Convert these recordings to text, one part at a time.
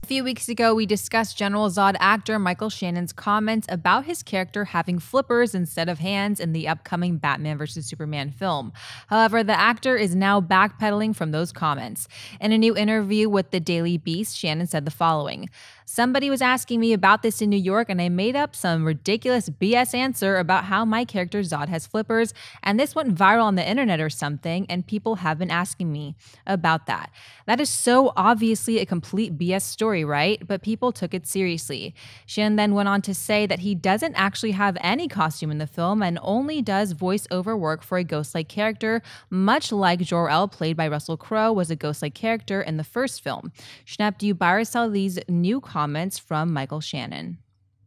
A few weeks ago, we discussed General Zod actor Michael Shannon's comments about his character having flippers instead of hands in the upcoming Batman vs. Superman film. However, the actor is now backpedaling from those comments. In a new interview with the Daily Beast, Shannon said the following: "Somebody was asking me about this in New York, and I made up some ridiculous BS answer about how my character Zod has flippers, and this went viral on the internet or something, and people have been asking me about that. That is so obviously a complete BS story, right? But people took it seriously." Shannon then went on to say that he doesn't actually have any costume in the film and only does voiceover work for a ghost-like character, much like Jor-El, played by Russell Crowe, was a ghost-like character in the first film. Schnepp, do you buy or sell these new comments from Michael Shannon?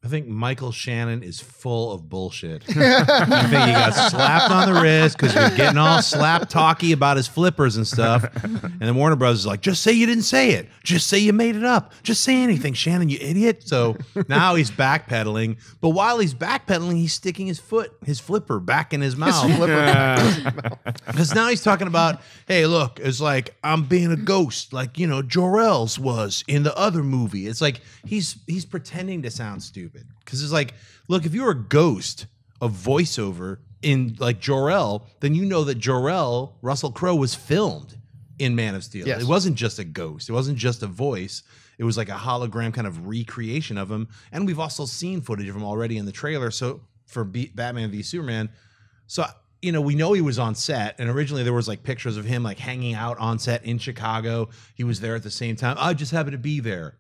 I think Michael Shannon is full of bullshit. I think he got slapped on the wrist because he was getting all slap-talky about his flippers and stuff. And then Warner Bros. Is like, just say you didn't say it. Just say you made it up. Just say anything, Shannon, you idiot. So now he's backpedaling. But while he's backpedaling, he's sticking his flipper back in his mouth. Because now he's talking about, hey, look, it's like I'm being a ghost, like, you know, Jor-El's was in the other movie. It's like he's pretending to sound stupid. Because it's like, look, if you're a ghost of voiceover in like Jor-El, then you know that Jor-El, Russell Crowe, was filmed in Man of Steel. Yes. It wasn't just a ghost. It wasn't just a voice. It was like a hologram kind of recreation of him. And we've also seen footage of him already in the trailer. So for Batman v Superman. So, you know, we know he was on set, and originally there was like pictures of him like hanging out on set in Chicago. He was there at the same time. I just happened to be there.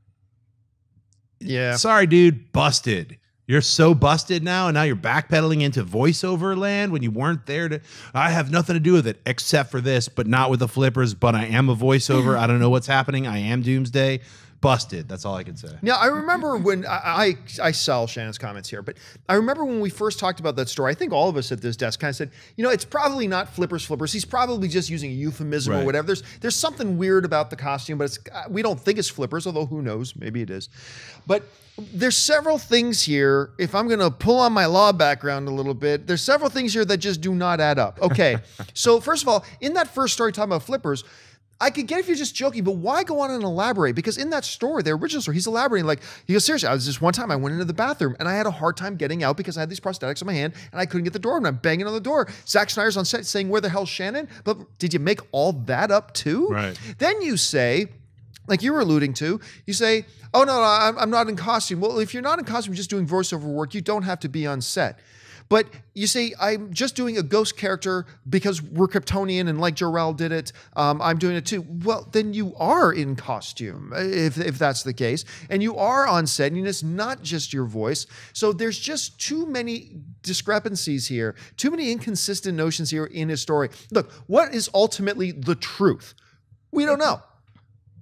Yeah. Sorry, dude. Busted. You're so busted now, and now you're backpedaling into voiceover land when you weren't there to. I have nothing to do with it except for this, but not with the flippers. But I am a voiceover. I don't know what's happening. I am Doomsday. Busted. That's all I can say. Yeah, I remember when I sell Shannon's comments here, but I remember when we first talked about that story, I think all of us at this desk kind of said, you know, it's probably not flippers. He's probably just using a euphemism or whatever. There's something weird about the costume, but we don't think it's flippers, although who knows, maybe it is. But there's several things here, if I'm going to pull on my law background a little bit, there's several things here that just do not add up. Okay, so first of all, in that first story talking about flippers, I could get if you're just joking, but why go on and elaborate? Because in that story, the original story, he's elaborating like, he goes, seriously, I was just one time I went into the bathroom and I had a hard time getting out because I had these prosthetics on my hand and I couldn't get the door and I'm banging on the door. Zack Snyder's on set saying, where the hell's Shannon? But did you make all that up too? Right. Then you say, like you were alluding to, you say, oh no, I'm not in costume. Well, if you're not in costume, just doing voiceover work, you don't have to be on set. But you say, I'm just doing a ghost character because we're Kryptonian and like Jor-El did it, I'm doing it too. Well, then you are in costume, if that's the case. And you are on set, and it's not just your voice. So there's just too many discrepancies here, too many inconsistent notions here in his story. Look, what is ultimately the truth? We don't know.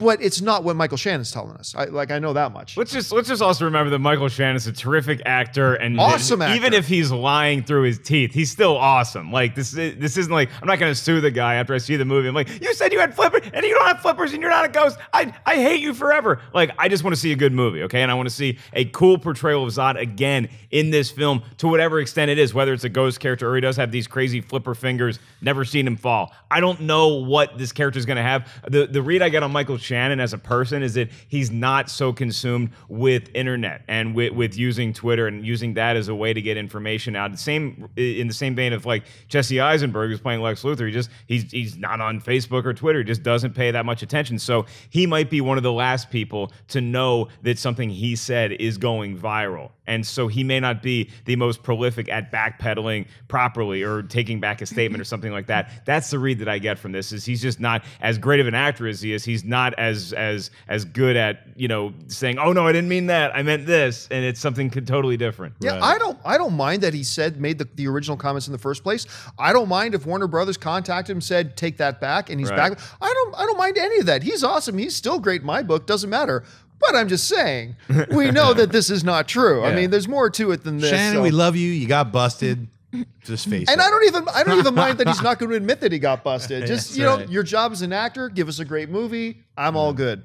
But it's not what Michael Shannon's telling us. I know that much. Let's just also remember that Michael Shannon's a terrific actor, and awesome actor. Even if he's lying through his teeth, he's still awesome. Like this isn't like I'm not going to sue the guy after I see the movie. I'm like, you said you had flippers, and you don't have flippers, and you're not a ghost. I hate you forever. Like I just want to see a good movie, okay? And I want to see a cool portrayal of Zod again in this film, to whatever extent it is, whether it's a ghost character or he does have these crazy flipper fingers. Never seen him fall. I don't know what this character is going to have. The read I get on Michael Shannon as a person is that he's not so consumed with internet and with using Twitter and using that as a way to get information out. In the same vein of like Jesse Eisenberg, who's playing Lex Luthor. He's not on Facebook or Twitter. He just doesn't pay that much attention. So he might be one of the last people to know that something he said is going viral. And so he may not be the most prolific at backpedaling properly or taking back a statement or something like that. That's the read that I get from this, is he's just not as great of an actor as he is. He's not as good at, you know, saying, oh no, I didn't mean that, I meant this, and it's something totally different. Yeah, right. I don't mind that he made the original comments in the first place. I don't mind if Warner Brothers contacted him and said, take that back, and he's back. I don't mind any of that. He's awesome. He's still great in my book. Doesn't matter. But I'm just saying, we know that this is not true. I mean, there's more to it than this. Shannon, we love you. You got busted. Just face it. And I don't even mind that he's not going to admit that he got busted. Just, you know, your job as an actor, give us a great movie. I'm all good.